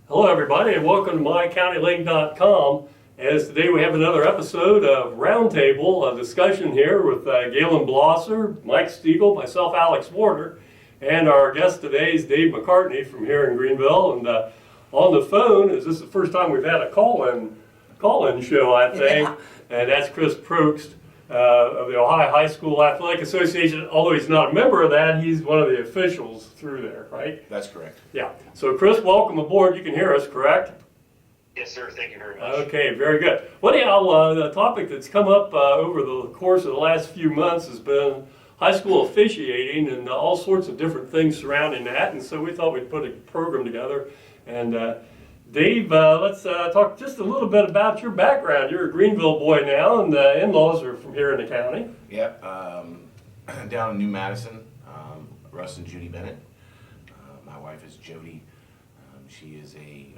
Hello everybody and welcome to mycountylink.com. As today we have another episode of Roundtable, a discussion here with Galen Blosser, Mike Stiegel, myself Alex Warner, and our guest today is Dave McCarty from here in Greenville. And on the phone, is this the first time we've had a call-in show, I think, Yeah. And that's Chris Probst of the Ohio High School Athletic Association. Although he's not a member of that, he's one of the officials through there, right? That's correct. Yeah. So Chris, welcome aboard. You can hear us, correct? Yes, sir. Thank you very much. Okay, very good. Well, anyhow, the topic that's come up over the course of the last few months has been high school officiating and all sorts of different things surrounding that. And so we thought we'd put a program together. And Dave, let's talk just a little bit about your background. You're a Greenville boy now, and the in-laws are from here in the county. Yep. Down in New Madison, Russ and Judy Bennett. My wife is Jody. She is a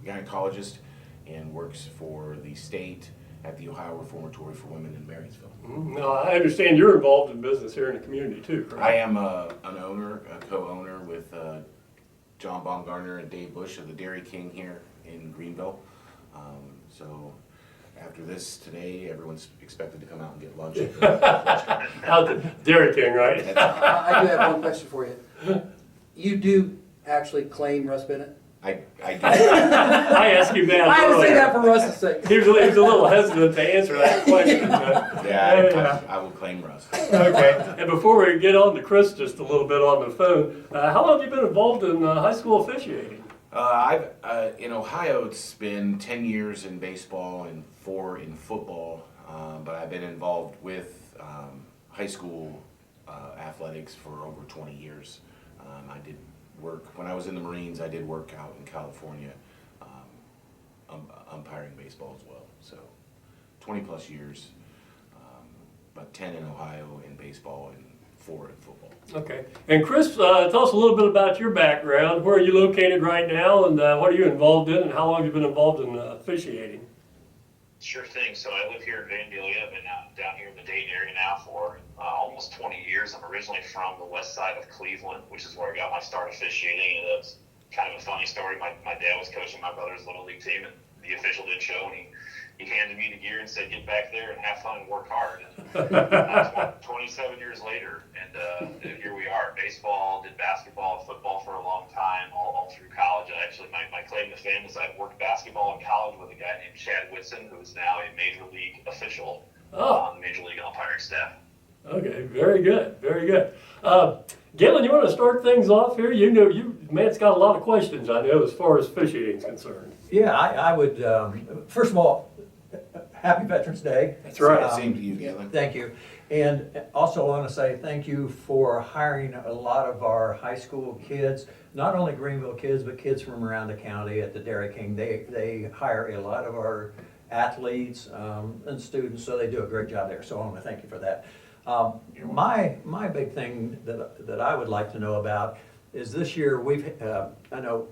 gynecologist and works for the state at the Ohio Reformatory for Women in Marysville. Now, I understand you're involved in business here in the community too, correct? I am a co-owner with John Baumgartner and Dave Bush of the Dairy King here in Greenville. So after this today, everyone's expected to come out and get lunch. Out the Dairy King, right? I do have one question for you. You do actually claim Russ Bennett? I do. I asked him that I had to say earlier. that for Russ's sake. He was a little hesitant to answer that question. But, Yeah, I will claim Russ. Okay. And before we get on to Chris just a little bit on the phone, how long have you been involved in high school officiating? In Ohio, it's been 10 years in baseball and 4 in football, but I've been involved with high school athletics for over 20 years. I did work, when I was in the Marines, I did work out in California, umpiring baseball as well. So 20 plus years, but 10 in Ohio in baseball and 4 in football. Okay. And Chris, tell us a little bit about your background. Where are you located right now, and what are you involved in, and how long have you been involved in officiating? Sure thing. So I live here in Vandalia. I've been down here in the Dayton area now for almost 20 years. I'm originally from the west side of Cleveland, which is where I got my start officiating. And it's kind of a funny story. My dad was coaching my brother's little league team, and the official didn't show, and he handed me the gear and said, "Get back there and have fun and work hard." And 27 years later, and here we are. Baseball, did basketball, football for a long time, all through college. Actually, my claim to fame is I worked basketball in college with a guy named Chad Whitson, who is now a major league official on the major league umpiring staff. Okay, very good, very good. Galen, you want to start things off here? You know, Matt's got a lot of questions, I know, as far as officiating is concerned. Yeah, I would, first of all, happy Veterans Day. That's right. Same to you, Galen. Thank you. And also want to say thank you for hiring a lot of our high school kids, not only Greenville kids, but kids from around the county at the Dairy King. They hire a lot of our athletes and students, so they do a great job there. So I want to thank you for that. My big thing that I would like to know about is this year I know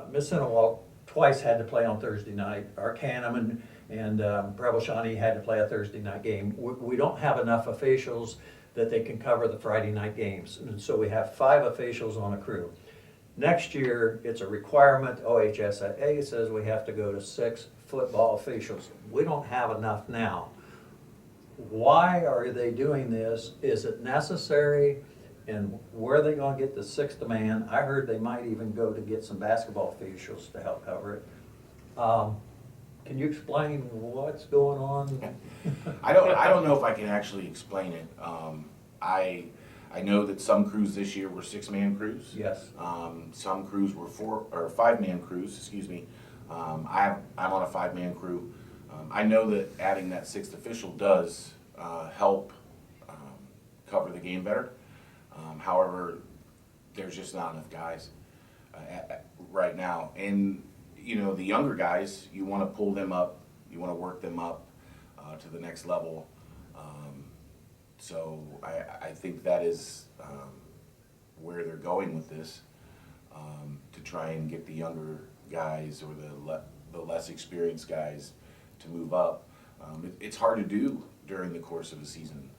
Miss Sinowalk twice had to play on Thursday night. Arcanum and Preble Shawnee had to play a Thursday night game. We don't have enough officials that they can cover the Friday night games. And so we have 5 officials on a crew. Next year, it's a requirement. OHSAA says we have to go to 6 football officials. We don't have enough now. Why are they doing this? Is it necessary? And where are they going to get the 6th man? I heard they might even go to get some basketball officials to help cover it. Can you explain what's going on? I don't know if I can actually explain it. I know that some crews this year were 6-man crews. Yes. Some crews were 4 or 5-man crews. Excuse me. I'm on a 5-man crew. I know that adding that 6th official does help cover the game better. However, there's just not enough guys right now. And you know, the younger guys, you want to pull them up, you want to work them up to the next level. So I think that is where they're going with this, to try and get the younger guys or the less experienced guys to move up. It's hard to do during the course of a season.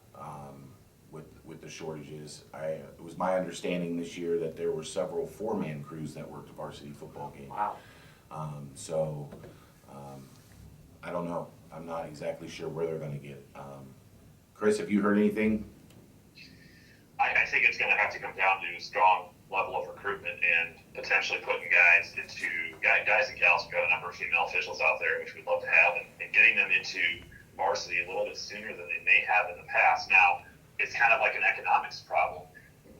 with the shortages. It was my understanding this year that there were several four-man crews that worked a varsity football game. Wow. So, I don't know. I'm not exactly sure where they're gonna get. Chris, have you heard anything? I think it's going to have to come down to a strong level of recruitment and potentially putting guys and gals. We've got a number of female officials out there, which we'd love to have, and getting them into varsity a little bit sooner than they may have in the past. Now, it's kind of like an economics problem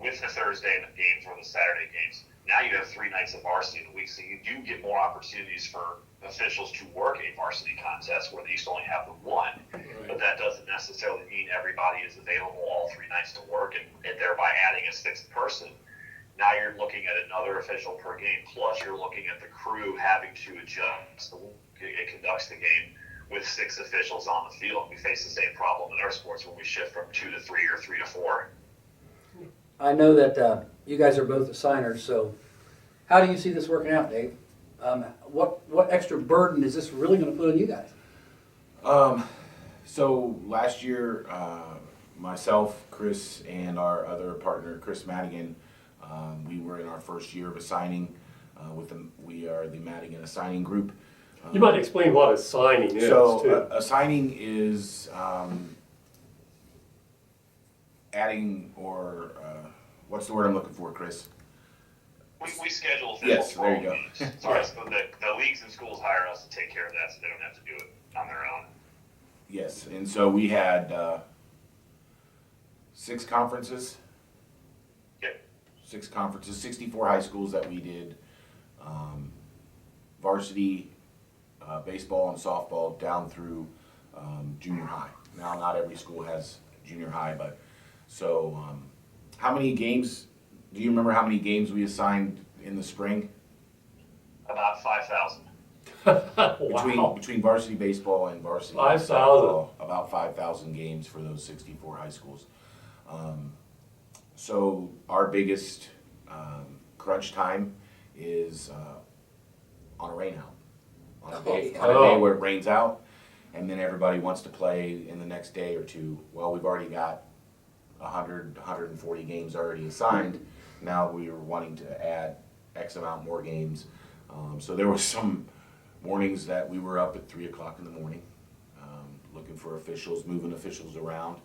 with the Thursday games or the Saturday games. Now you have 3 nights of varsity in a week, so you do get more opportunities for officials to work a varsity contest where they used to only have the one. But that doesn't necessarily mean everybody is available all 3 nights to work, and thereby adding a 6th person. Now you're looking at another official per game, plus you're looking at the crew having to adjust the way it conducts the game with 6 officials on the field. We face the same problem in our sports when we shift from 2 to 3 or 3 to 4. I know that you guys are both assigners, so how do you see this working out, Dave? What extra burden is this really going to put on you guys? So last year, myself, Chris, and our other partner, Chris Madigan, we were in our first year of assigning with them. We are the Madigan assigning group. You might explain what a signing is, So too. assigning is adding or what's the word I'm looking for, Chris? We schedule officials Yes, for there all you go. games. Sorry, so the leagues and schools hire us to take care of that, so they don't have to do it on their own. Yes, and so we had 6 conferences. Yep. 6 conferences, 64 high schools that we did varsity baseball and softball down through junior high. Now, not every school has junior high, but so how many games? Do you remember how many games we assigned in the spring About 5,000. Wow. between varsity baseball and varsity 5,000. softball? About 5,000 games for those 64 high schools. So our biggest crunch time is on a rain out. On a day where it rains out, and then everybody wants to play in the next day or two. Well, we've already got 100, 140 games already assigned. Now we are wanting to add X amount more games. So there was some mornings that we were up at 3 o'clock in the morning, looking for officials, moving officials around.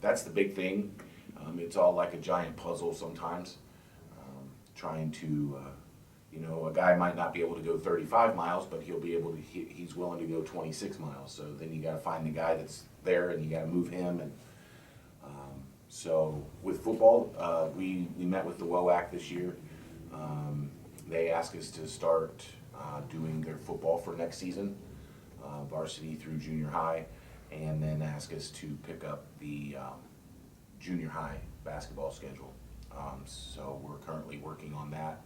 That's the big thing. It's all like a giant puzzle sometimes. Trying to, a guy might not be able to go 35 miles, but he'll be able to. He's willing to go 26 miles. So then you got to find the guy that's there, and you got to move him. And so with football, we met with the WOAC this year. They asked us to start doing their football for next season, varsity through junior high, and then ask us to pick up the junior high basketball schedule. So we're currently working on that.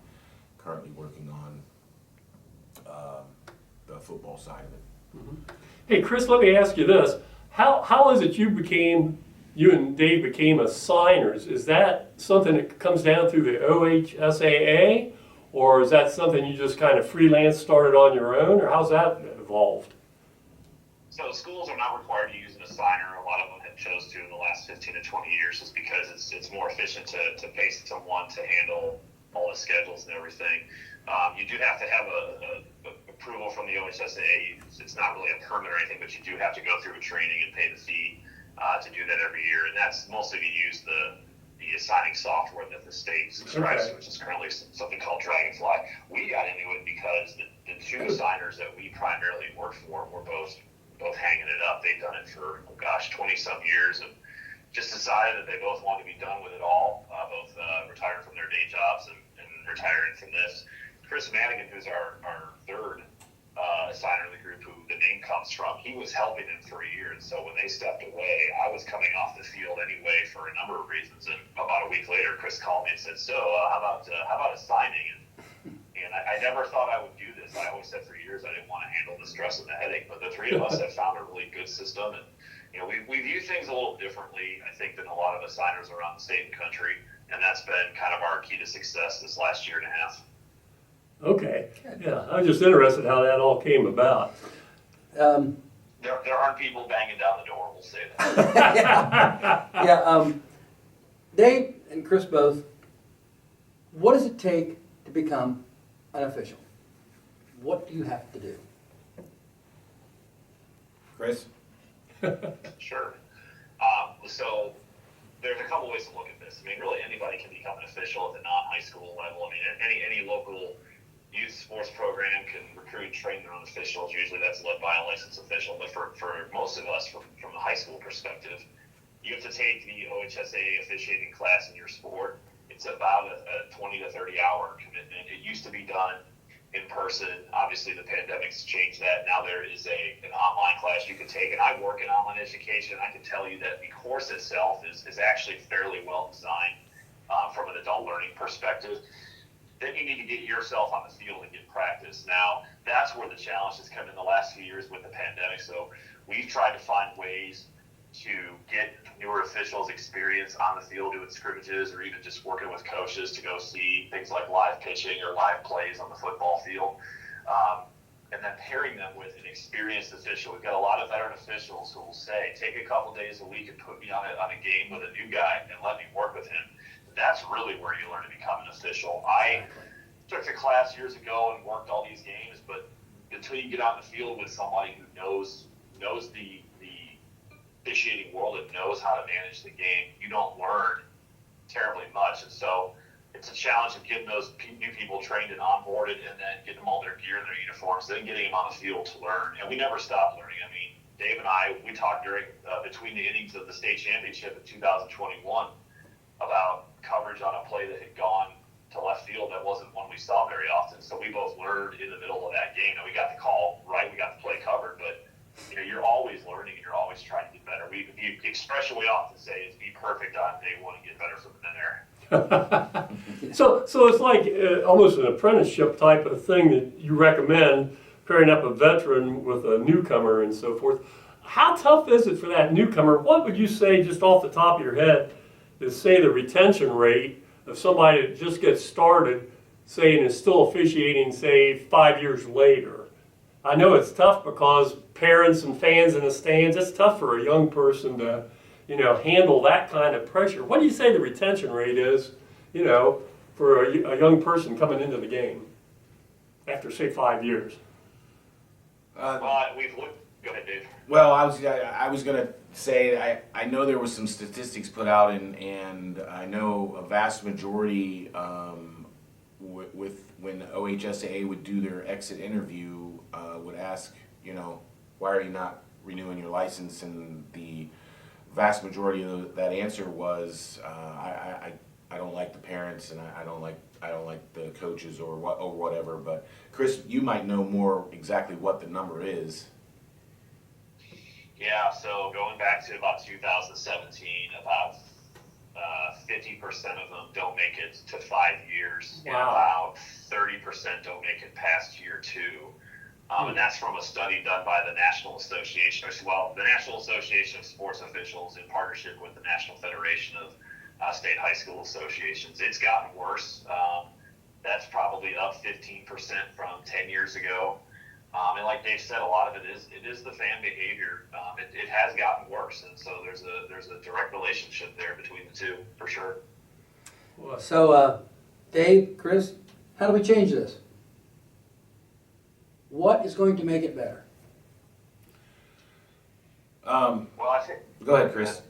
Currently working on the football side of it. Hey, Chris, let me ask you this. How is it you and Dave became assigners? Is that something that comes down through the OHSAA? Or is that something you just kind of freelance started on your own? Or how's that evolved? So schools are not required to use an assigner. A lot of them have chose to in the last 15 to 20 years just because it's more efficient to pay someone to handle all the schedules and everything. You do have to have a approval from the OHSAA. It's not really a permit or anything, but you do have to go through a training and pay the fee to do that every year. And that's mostly to use the assigning software that the state subscribes to, which is currently something called Dragonfly. We got into it because the 2 assigners that we primarily worked for were both hanging it up. They've done it for, 20-some years, and just decided that they both wanted to be done with it all, both retiring from their day jobs and retiring from this. Chris Madigan, who's our 3rd assigner in the group, who the name comes from, he was helping them for a year, and so when they stepped away, I was coming off the field anyway for a number of reasons, and about a week later, Chris called me and said, so how about assigning? And I never thought I would do this. I always said for years I didn't want to handle the stress and the headache, but the 3 of us have found a really good system, and we view things a little differently, I think, than a lot of assigners around the state and country, and that's been kind of our key to success this last year and a half. Okay. Yeah, I'm just interested how that all came about. The there aren't people banging down the door, we'll say that. Yeah, Dave and Chris both, what does it take to become an official? What do you have to do? Chris? Sure. So there's a couple ways to look at this. I mean, really anybody can become an official at the non-high school level. I mean, any local youth sports program can recruit and train their own officials. Usually that's led by a licensed official. But for most of us, from a high school perspective, you have to take the OHSAA officiating class in your sport. It's about a 20 to 30 hour commitment. It used to be done in person. Obviously, the pandemic's changed that. Now there is an online class you can take, and I work in online education. I can tell you that the course itself is actually fairly well designed from an adult learning perspective. Then you need to get yourself on the field and get practice. Now, that's where the challenge has come in the last few years with the pandemic. So we've tried to find ways to get newer officials experience on the field doing scrimmages, or even just working with coaches to go see things like live pitching or live plays on the football field. And then pairing them with an experienced official. We've got a lot of veteran officials who will say, take a couple days a week and put me on a game with a new guy and let me work with him. That's really where you learn to become an official. I took the class years ago and worked all these games, but until you get out in the field with somebody who knows the officiating world and knows how to manage the game, you don't learn terribly much. And so it's a challenge of getting those new people trained and onboarded, and then getting them all their gear and their uniforms, then getting them on the field to learn. And we never stop learning. I mean, Dave and I, we talked during between the innings of the state championship in 2021 about coverage on a play that had gone to left field that wasn't one we saw very often. So we both learned in the middle of that game, and we got the call right, we got the play covered, but you're always learning and you're always trying to get better. The expression we often say is be perfect on day one and get better from there. So it's like almost an apprenticeship type of thing that you recommend, pairing up a veteran with a newcomer and so forth. How tough is it for that newcomer? What would you say, just off the top of your head, is say the retention rate of somebody that just gets started, say, and is still officiating, say, 5 years later? I know it's tough because parents and fans in the stands, it's tough for a young person to, handle that kind of pressure. What do you say the retention rate is, for a young person coming into the game after, say, 5 years? Go ahead, Dave. Well, I was gonna say I know there was some statistics put out, and I know a vast majority with when OHSAA would do their exit interview would ask, why are you not renewing your license? And the vast majority of that answer was I don't like the parents, and I don't like the coaches or whatever. But Chris, you might know more exactly what the number is. Yeah, so going back to about 2017, about 50% of them don't make it to 5 years, and about 30% don't make it past year 2. And that's from a study done by the National Association, the National Association of Sports Officials in partnership with the National Federation of State High School Associations. It's gotten worse. That's probably up 15% from 10 years ago. And like Dave said, a lot of it is the fan behavior. It has gotten worse, and so there's a direct relationship there between the two, for sure. So, Dave, Chris, how do we change this? What is going to make it better? Well, I think. Go ahead, Chris.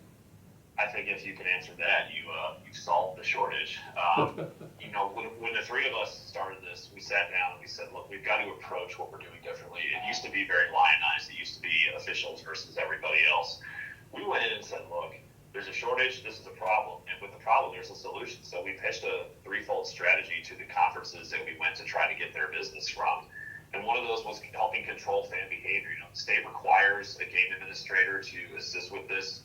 I think if you can answer that, you've solved the shortage. When the three of us started this, we sat down and we said, look, we've got to approach what we're doing differently. It used to be very lionized. It used to be officials versus everybody else. We went in and said, look, there's a shortage. This is a problem. And with the problem, there's a solution. So we pitched a threefold strategy to the conferences that we went to try to get their business from. And one of those was helping control fan behavior. The state requires a game administrator to assist with this.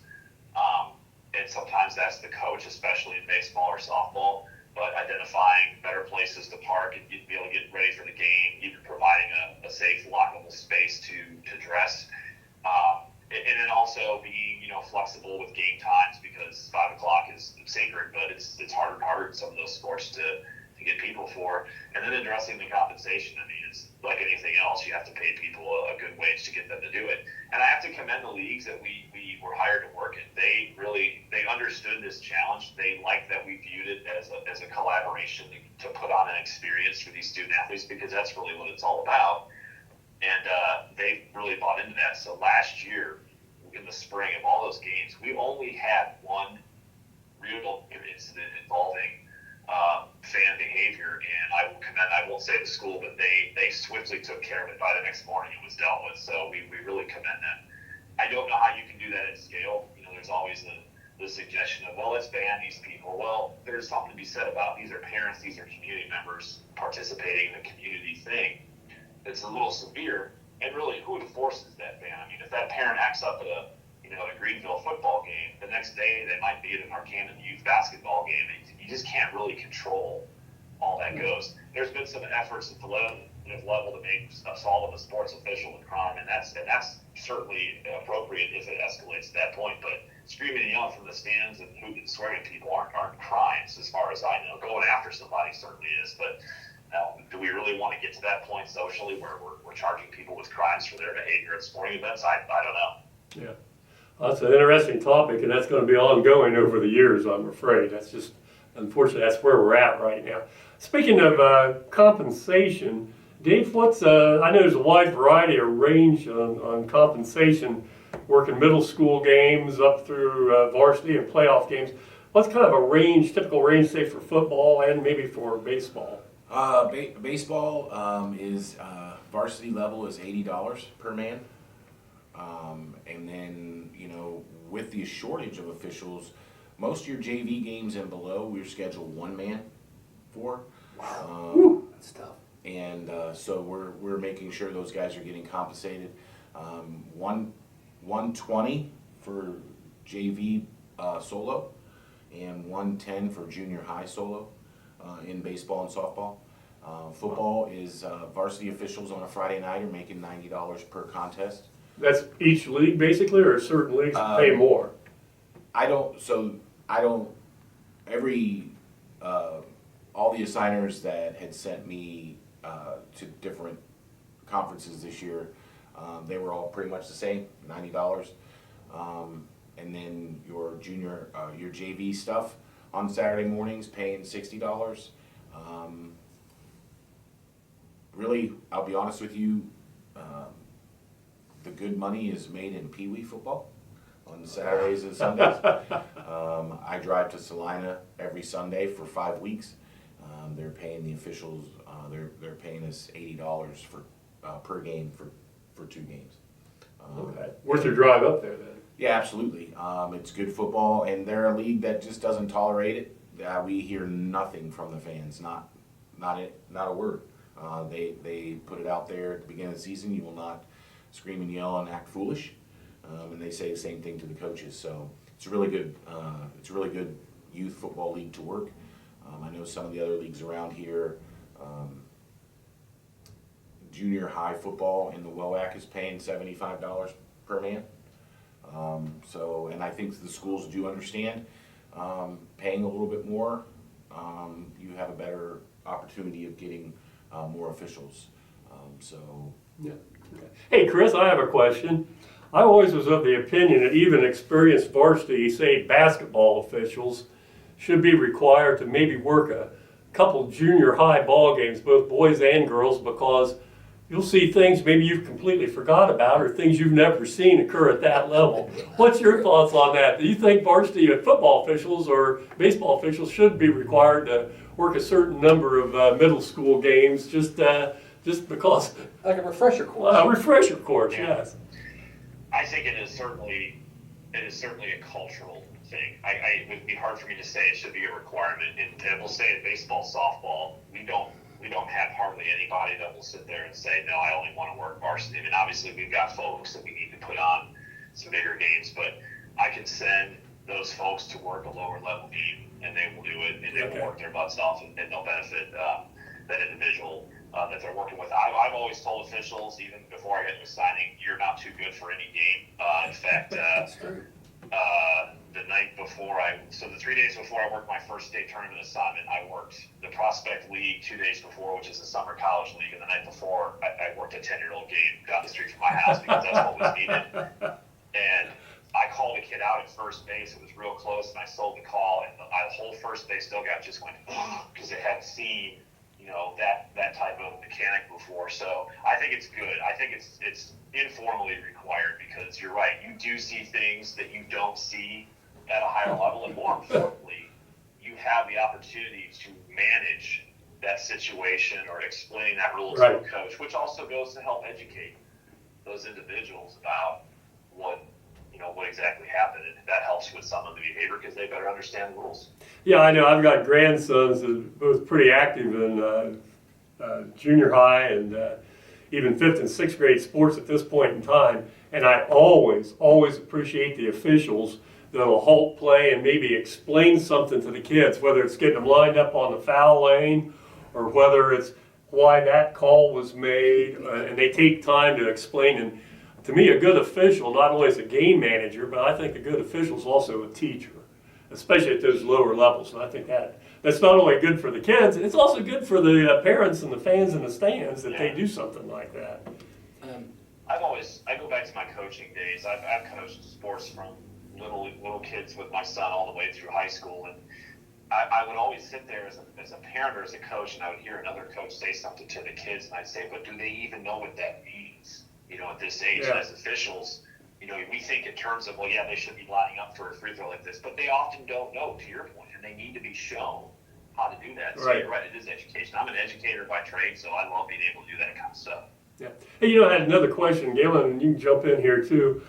And sometimes that's the coach, especially in baseball or softball, but identifying better places to park and be able to get ready for the game, even providing a safe, lockable space to dress. And then also being, flexible with game times, because 5 o'clock is sacred, but it's harder and harder in some of those sports to get people for. And then addressing the compensation. I mean, it's like anything else. You have to pay people a good wage to get them them to do it. And I have to commend the leagues that we were hired to work in. They understood this challenge. They liked that we viewed it as a collaboration to put on an experience for these student athletes, because that's really what it's all about. And they really bought into that. So last year, in the spring of all those games, we only had one real incident involving fan behavior, and I won't say the school, but they swiftly took care of it. By the next morning, it was dealt with. So we really commend that. I don't know how you can do that at scale. There's always the suggestion of, well, let's ban these people. Well, there's something to be said about these are parents, these are community members participating in the community thing. It's a little severe, and really, who enforces that ban? I mean, if that parent acts up at a Greenville football game, the next day they might be at an Arcanum youth basketball game. You just can't really control all that goes. There's been some efforts at the level to make assault of a sports official a crime, and that's certainly appropriate if it escalates to that point. But screaming and yelling from the stands and hooting and swearing at people aren't crimes, as far as I know. Going after somebody certainly is, but do we really want to get to that point socially where we're charging people with crimes for their behavior at sporting events? I don't know. Yeah. That's an interesting topic, and that's going to be ongoing over the years, I'm afraid. That's just, unfortunately, that's where we're at right now. Speaking of compensation, Dave, I know there's a wide variety of range on compensation, working middle school games up through varsity and playoff games. What's kind of a range, typical range, say, for football and maybe for baseball? Baseball is varsity level is $80 per man. And then, with the shortage of officials, most of your JV games and below, we're scheduled one man for. That's tough. And so we're making sure those guys are getting compensated. 120 for JV solo, and 110 for junior high solo in baseball and softball. Football is varsity officials on a Friday night are making $90 per contest. That's each league, basically, or certain leagues pay more? All the assigners that had sent me to different conferences this year, they were all pretty much the same, $90. And then your your JV stuff on Saturday mornings paying $60. Really, I'll be honest with you, the good money is made in Pee Wee football on Saturdays and Sundays. I drive to Salina every Sunday for 5 weeks. They're paying the officials. They're paying us $80 per game for 2 games. Okay. Worth your drive up there then. Yeah, absolutely. It's good football, and they're a league that just doesn't tolerate it. We hear nothing from the fans, not a word. They put it out there at the beginning of the season. You will not scream and yell and act foolish, and they say the same thing to the coaches. So it's a really good youth football league to work. I know some of the other leagues around here. Junior high football in the WOAC is paying $75 per man. And I think the schools do understand paying a little bit more. You have a better opportunity of getting more officials. Yeah. Okay. Hey, Chris, I have a question. I always was of the opinion that even experienced varsity, say basketball officials, should be required to maybe work a couple junior high ball games, both boys and girls, because you'll see things maybe you've completely forgot about or things you've never seen occur at that level. What's your thoughts on that? Do you think varsity football officials or baseball officials should be required to work a certain number of middle school games just because? Like a refresher course. A refresher course, Yeah. yes. I think it is certainly a cultural thing. It would be hard for me to say it should be a requirement. And we'll say in baseball, softball, we don't have hardly anybody that will sit there and say, no, I only want to work varsity. I mean, obviously we've got folks that we need to put on some bigger games, but I can send those folks to work a lower level game, and they will do it, and they will work their butts off, and they'll benefit that individual that they're working with. I've always told officials, even before I get to a signing, you're not too good for any game. In fact, That's true. the night before so the 3 days before I worked my first state tournament assignment, I worked the Prospect League 2 days before, which is the summer college league, and the night before, I worked a 10-year-old game down the street from my house because that's what was needed. And I called a kid out at first base. It was real close, and I sold the call, and the whole first base dugout just went because it hadn't seen, that type of mechanic before. So I think it's good. I think it's informally required because you're right. You do see things that you don't see at a higher level, and more importantly, you have the opportunity to manage that situation or explain that rule to a coach, which also goes to help educate those individuals about what exactly happened, and that helps with some of the behavior because they better understand the rules. Yeah, I know. I've got grandsons that are both pretty active in junior high and even 5th and 6th grade sports at this point in time. And I always appreciate the officials that'll halt play and maybe explain something to the kids, whether it's getting them lined up on the foul lane or whether it's why that call was made. And they take time to explain. And to me, a good official, not only is a game manager, but I think a good official is also a teacher, especially at those lower levels. And I think that's not only good for the kids, it's also good for the parents and the fans in the stands that they do something like that. I go back to my coaching days. I've coached sports from little kids with my son all the way through high school, and I would always sit there as a parent or as a coach, and I would hear another coach say something to the kids, and I'd say, but do they even know what that means? At this age, as officials, we think in terms of, they should be lining up for a free throw like this, but they often don't know, to your point, and they need to be shown how to do that. So you're right, it is education. I'm an educator by trade, so I love being able to do that kind of stuff. Yeah. Hey, I had another question, Galen, and you can jump in here too.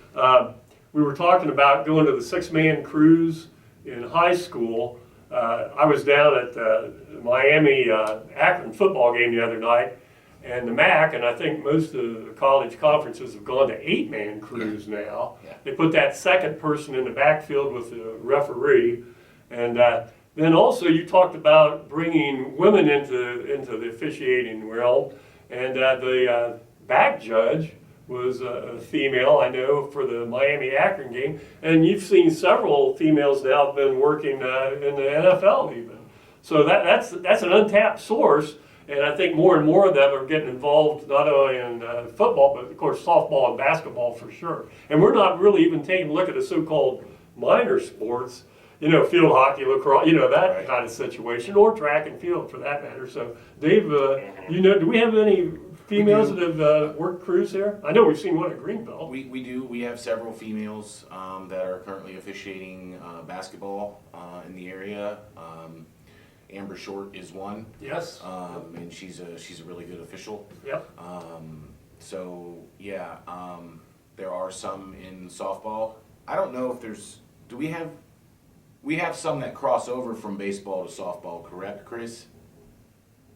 We were talking about going to the 6-man cruise in high school. I was down at the Miami Akron football game the other night, and the MAC, and I think most of the college conferences have gone to 8-man crews now. Yeah. They put that second person in the backfield with the referee. And then also you talked about bringing women into the officiating realm. And the back judge was a female, I know, for the Miami Akron game. And you've seen several females now have been working in the NFL even. So that's an untapped source. And I think more and more of them are getting involved not only in football, but of course softball and basketball for sure. And we're not really even taking a look at the so-called minor sports, field hockey, lacrosse, that kind of situation, or track and field for that matter. So Dave, do we have any females that have worked crews here? I know we've seen one at Greenbelt. We do. We have several females that are currently officiating basketball in the area. Amber Short is one. Yes. And she's a really good official. Yep. There are some in softball. I don't know if we have some that cross over from baseball to softball, correct, Chris?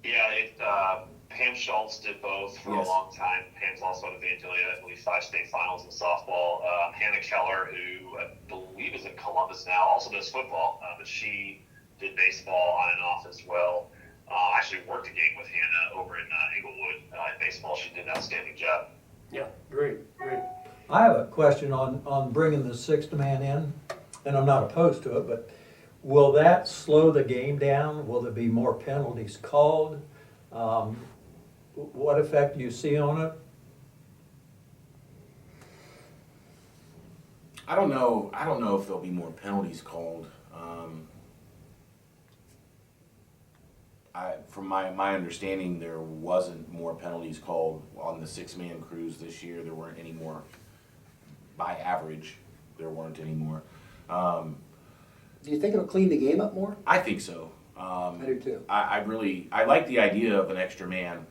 Yeah, Pam Schultz did both for a long time. Pam's also at Vandalia, I believe 5 state finals in softball. Hannah Keller, who I believe is in Columbus now, also does football, but she did baseball on and off as well. I actually worked a game with Hannah over in Inglewood in baseball. She did an outstanding job. Yeah, great. I have a question on bringing the 6th man in, and I'm not opposed to it, but will that slow the game down? Will there be more penalties called? What effect do you see on it? I don't know if there'll be more penalties called. From my understanding, there wasn't more penalties called on the 6-man crews this year. There weren't any more. By average, there weren't any more. Do you think it'll clean the game up more? I think so. I do too. I like the idea of an extra man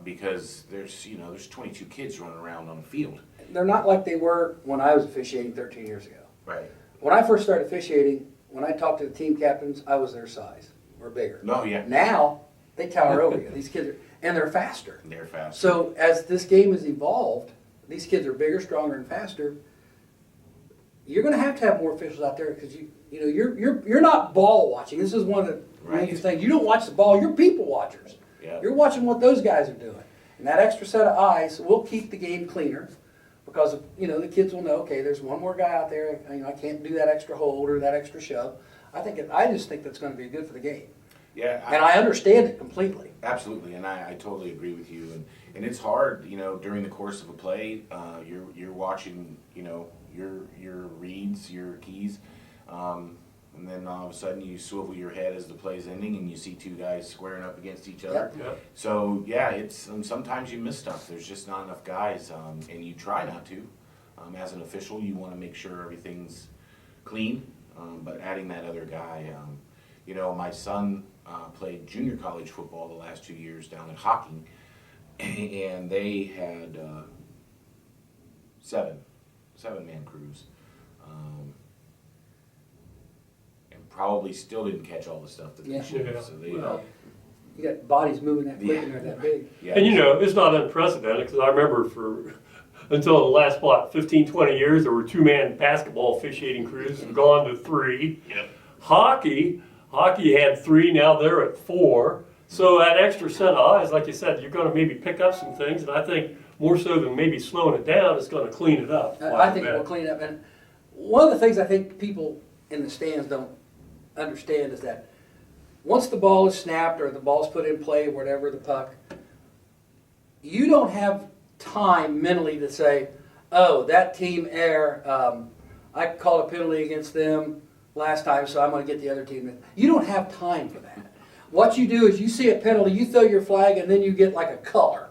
because there's 22 kids running around on the field. They're not like they were when I was officiating 13 years ago. Right. When I first started officiating, when I talked to the team captains, I was their size or bigger. No, yeah. Now they tower over you. These kids and they're faster. They're fast. So as this game has evolved, these kids are bigger, stronger, and faster. You're going to have more officials out there because you're not ball watching. This is one of the major things. You don't watch the ball. You're people watchers. Yeah. You're watching what those guys are doing. And that extra set of eyes will keep the game cleaner. because, you know, the kids will know, okay, there's one more guy out there, you know, I can't do that extra hold or that extra shove. I just think that's gonna be good for the game. Yeah, And I understand it completely. absolutely, and I totally agree with you. And it's hard, you know, during the course of a play, you're watching, you know, your reads, your keys, and then all of a sudden you swivel your head as the play's ending, and you see two guys squaring up against each other. Yep. So yeah, it's sometimes you miss stuff. There's just not enough guys, and you try not to. As an official, you want to make sure everything's clean, but adding that other guy, you know, my son played junior college football the last 2 years down at Hocking, and they had seven-man crews, and probably still didn't catch all the stuff that Yeah. they should Yeah. have. So they, Well, You got bodies moving that quick and they're that big. yeah, And you know, it's not unprecedented, because I remember until the last, 15, 20 years, there were two-man basketball officiating crews, have gone to 3. Yep. Hockey had 3, now they're at 4. So that extra set of eyes, like you said, you're gonna maybe pick up some things, and I think more so than maybe slowing it down, it's gonna clean it up. I think we'll clean it up. And one of the things I think people in the stands don't understand is that once the ball is snapped or the ball's put in play, whatever the puck, you don't have time mentally to say, oh, that team I called a penalty against them last time, so I'm going to get the other team. You don't have time for that. What you do is you see a penalty, you throw your flag, and then you get like a color.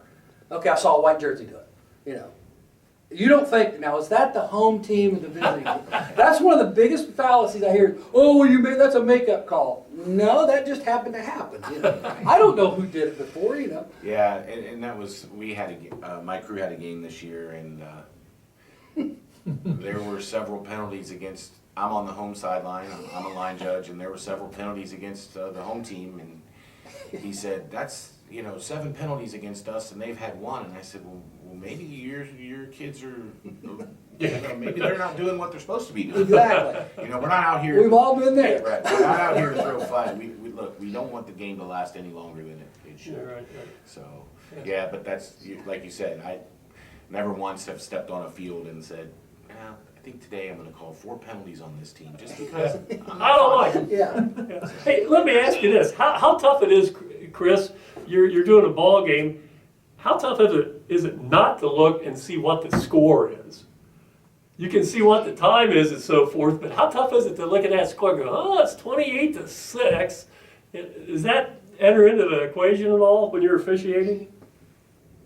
Okay, I saw a white jersey do it. You know, you don't think, now is that the home team or the visiting team? That's one of the biggest fallacies I hear. Oh, that's a makeup call. No, that just happened to happen. You know? I don't know who did it before. You know. yeah, and that was my crew had a game this year, and there were several penalties against. I'm on the home sideline. I'm a line judge, and there were several penalties against the home team. And he said, "That's 7 penalties against us, and they've had 1." And I said, "Well, maybe your kids are, maybe they're not doing what they're supposed to be doing." Exactly. We're not out here. We've all been there. Right. We're not out here to throw flags. We don't want the game to last any longer than it should. Yeah, right. So, yeah, but that's, like you said, I never once have stepped on a field and said, I think today I'm going to call 4 penalties on this team just because I don't like it. Yeah. Hey, let me ask you this: how tough it is, Chris? You're doing a ball game. How tough is it not to look and see what the score is? You can see what the time is and so forth, but how tough is it to look at that score and go, oh, it's 28-6? Does that enter into the equation at all when you're officiating?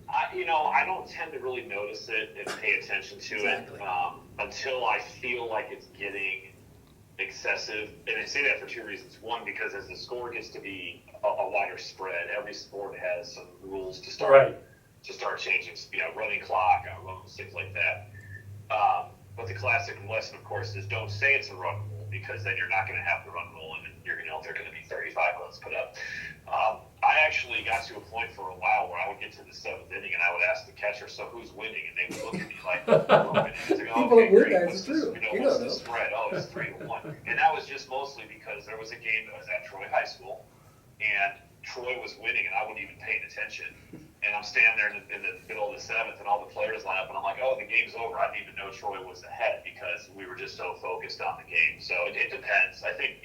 I don't tend to really notice it and pay attention to Exactly. it until I feel like it's getting excessive. And I say that for 2 reasons. One, because as the score gets to be a wider spread, every sport has some rules to start changing. Running clock, runs, things like that. But the classic lesson, of course, is don't say it's a run rule, because then you're not going to have the run rule, and they're going to be 35 runs put up. I actually got to a point for a while where I would get to the 7th inning and I would ask the catcher, "So who's winning?" And they would look at me like, "We're winning." It's like, People okay, that win great. that, What's it's this, true. You what's don't the know. spread? Oh, it's 3-1. And that was just mostly because there was a game that was at Troy High School, and Troy was winning, and I wasn't even paying attention. And I'm standing there in the middle of the 7th, and all the players line up, and I'm like, "Oh, the game's over." I didn't even know Troy was ahead because we were just so focused on the game. So it depends. I think,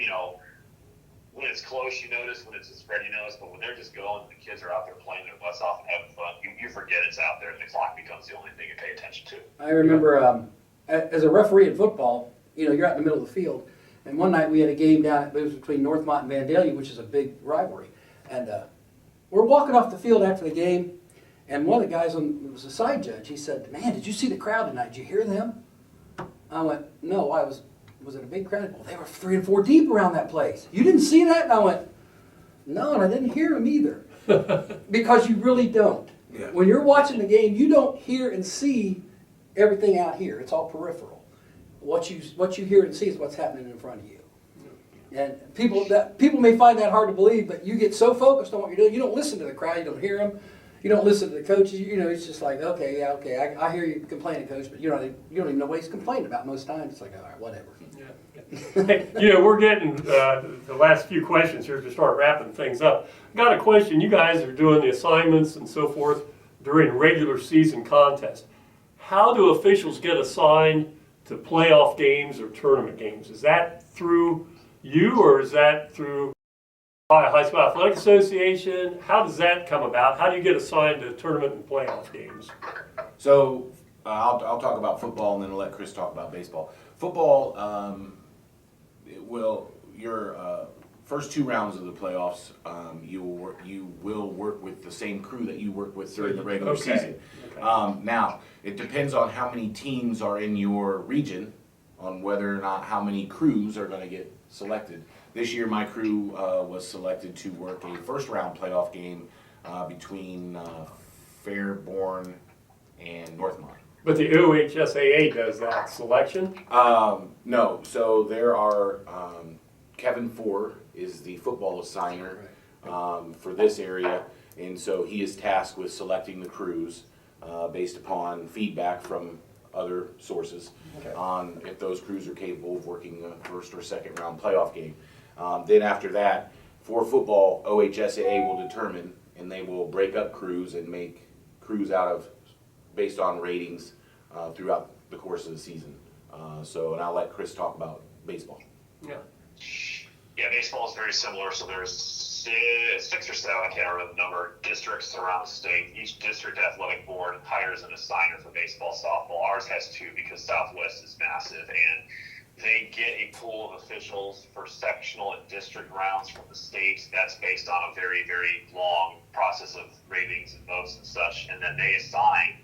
when it's close, you notice. When it's a spread, you notice. But when they're just going, the kids are out there playing their butts off and having fun, you forget it's out there, and the clock becomes the only thing you pay attention to. I remember as a referee in football, you're out in the middle of the field, and one night we had a game down. It was between Northmont and Vandalia, which is a big rivalry, and we're walking off the field after the game, and one of the guys was a side judge. He said, "Man, did you see the crowd tonight? Did you hear them?" I went, "No, why was it a big crowd?" "Well, they were 3 and 4 deep around that place. You didn't see that?" And I went, "No, and I didn't hear them either." Because you really don't. Yeah. When you're watching the game, you don't hear and see everything out here. It's all peripheral. What you hear and see is what's happening in front of you. And people may find that hard to believe, but you get so focused on what you're doing, you don't listen to the crowd, you don't hear them, you don't listen to the coaches. It's just like, okay, I hear you complaining, coach, but you don't even know what he's complaining about most times. It's like, all right, whatever. Hey, we're getting the last few questions here to start wrapping things up. Got a question. You guys are doing the assignments and so forth during regular season contests. how do officials get assigned to playoff games or tournament games? Is that through you, or is that through High School Athletic Association? How does that come about? How do you get assigned to tournament and playoff games? So I'll talk about football, and then I'll let Chris talk about baseball. Football, your first 2 rounds of the playoffs, you will work with the same crew that you work with during the regular Okay. season. Now, it depends on how many teams are in your region, on whether or not how many crews are going to get selected. This year, my crew was selected to work a first round playoff game between Fairborn and Northmont. But the OHSAA does that selection? No, so there are, Kevin Four is the football assigner for this area, and so he is tasked with selecting the crews based upon feedback from other sources on if those crews are capable of working a first or second round playoff game. Then after that, for football, OHSAA will determine, and they will break up crews and make crews out of, based on ratings throughout the course of the season. And I'll let Chris talk about baseball. Yeah. Yeah, baseball is very similar. So there's 6 or 7, I can't remember the number, districts around the state. Each district athletic board hires an assigner for baseball, softball. Ours has 2 because Southwest is massive, and they get a pool of officials for sectional and district rounds from the state. That's based on a very, very long process of ratings and votes and such, and then they assign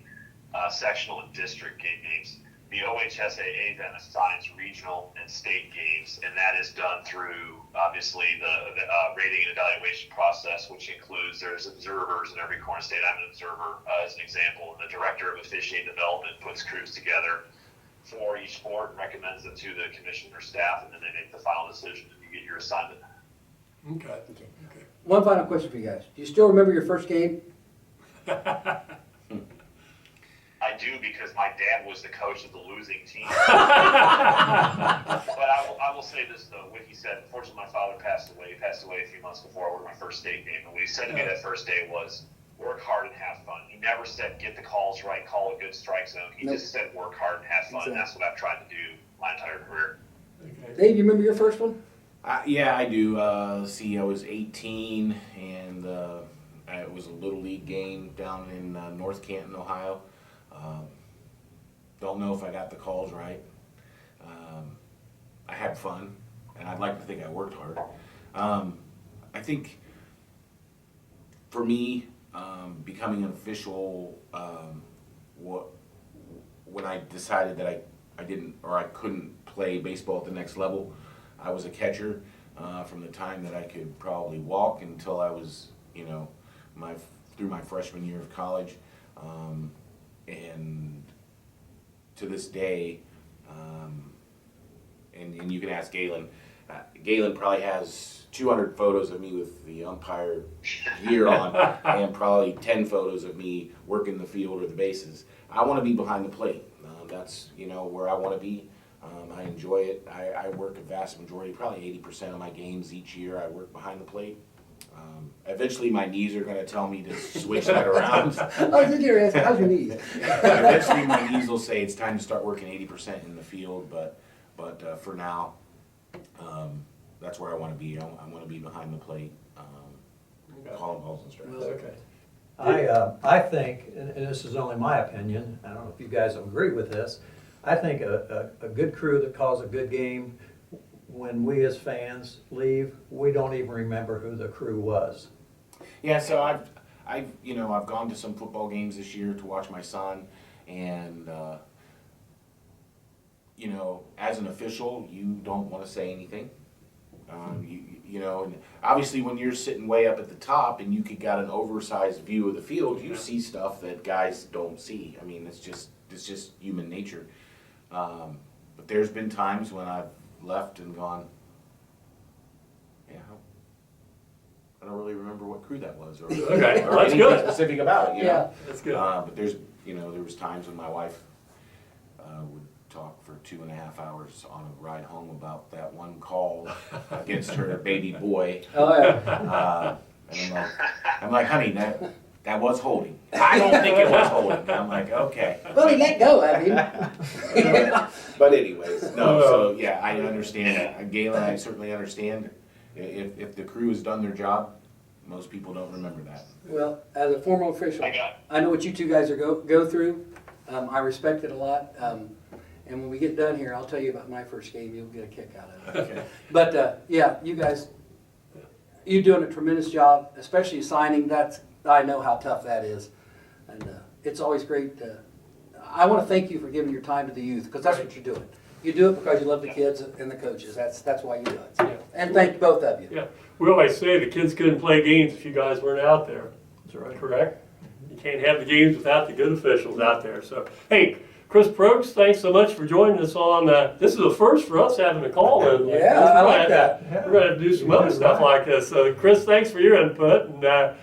sectional and district games. The OHSAA then assigns regional and state games, and that is done through, obviously, the rating and evaluation process, which includes, there's observers in every corner state. I'm an observer, as an example, and the director of officiating development puts crews together for each sport and recommends them to the commission or staff, and then they make the final decision and you get your assignment. Okay. One final question for you guys. Do you still remember your first game? I do, because my dad was the coach of the losing team. But I will say this, though. What he said, unfortunately, my father passed away. He passed away a few months before I worked my first state game. And what he said to me that first day was, work hard and have fun. He never said, get the calls right, call a good strike zone. He just said, work hard and have fun. Exactly. And that's what I've tried to do my entire career. Okay. Dave, you remember your first one? Yeah, I do. I was 18, and it was a Little League game down in North Canton, Ohio. Don't know if I got the calls right. I had fun, and I'd like to think I worked hard. I think for me, becoming an official, when I decided that I didn't, or I couldn't play baseball at the next level, I was a catcher from the time that I could probably walk until I was, through my freshman year of college. And to this day, and you can ask Galen. Galen probably has 200 photos of me with the umpire gear on, and probably 10 photos of me working the field or the bases. I want to be behind the plate. That's where I want to be. I enjoy it. I work a vast majority, probably 80% of my games each year. I work behind the plate. Eventually, my knees are going to tell me to switch that around. I was just curious, how's your knees? Eventually, my knees will say it's time to start working 80% in the field. But for now, that's where I want to be. I want to be behind the plate, calling balls and strikes. Okay. I think, and this is only my opinion, I don't know if you guys agree with this, I think a good crew that calls a good game, when we as fans leave, we don't even remember who the crew was. Yeah, so I've gone to some football games this year to watch my son, and as an official, you don't want to say anything. And obviously when you're sitting way up at the top and you got an oversized view of the field, you see stuff that guys don't see. I mean, it's just human nature. But there's been times when I've left and gone, I don't really remember what crew that was, or, Okay, or that's anything good. specific about it. Yeah. That's good. But there was times when my wife would talk for 2.5 hours on a ride home about that one call against her baby boy. Oh, yeah. And I'm like, honey, That was holding. I don't think it was holding. I'm like, okay. Well, he let go of him. But anyways, no, so yeah, I understand. Galen, I certainly understand. If the crew has done their job, most people don't remember that. Well, as a former official, I got I know what you two guys are go through. I respect it a lot. And when we get done here, I'll tell you about my first game. You'll get a kick out of it. Okay. But yeah, you guys, you're doing a tremendous job, especially signing. I know how tough that is, and it's always great. I want to thank you for giving your time to the youth, because that's what you're doing. You do it because you love the kids and the coaches. That's why you do it. Yeah. And thank both of you. Yeah, we always say the kids couldn't play games if you guys weren't out there. That's right. Correct? You can't have the games without the good officials out there. So, hey, Chris Prokes, thanks so much for joining us on. This is a first for us having a call in. Yeah, I like that. We're going to do some other stuff like this. So, Chris, thanks for your input, and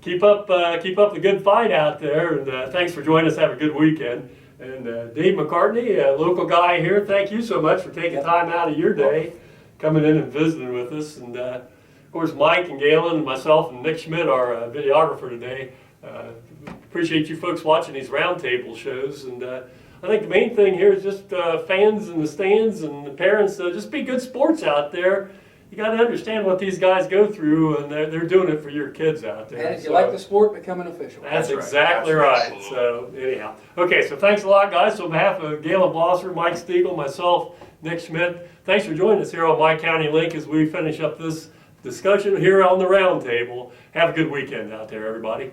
keep up the good fight out there. And thanks for joining us. Have a good weekend. And Dave McCarty, a local guy here, thank you so much for taking time out of your day, coming in and visiting with us. And of course, Mike and Galen and myself and Nick Schmidt, our videographer today. Appreciate you folks watching these roundtable shows. And I think the main thing here is just fans in the stands and the parents, just be good sports out there. You got to understand what these guys go through, and they're doing it for your kids out there. And if you like the sport, become an official. That's right. exactly right. So anyhow, okay. So thanks a lot, guys. So on behalf of Galen Blosser, Mike Stiegel, myself, Nick Schmidt, thanks for joining us here on My County Link as we finish up this discussion here on the roundtable. Have a good weekend out there, everybody.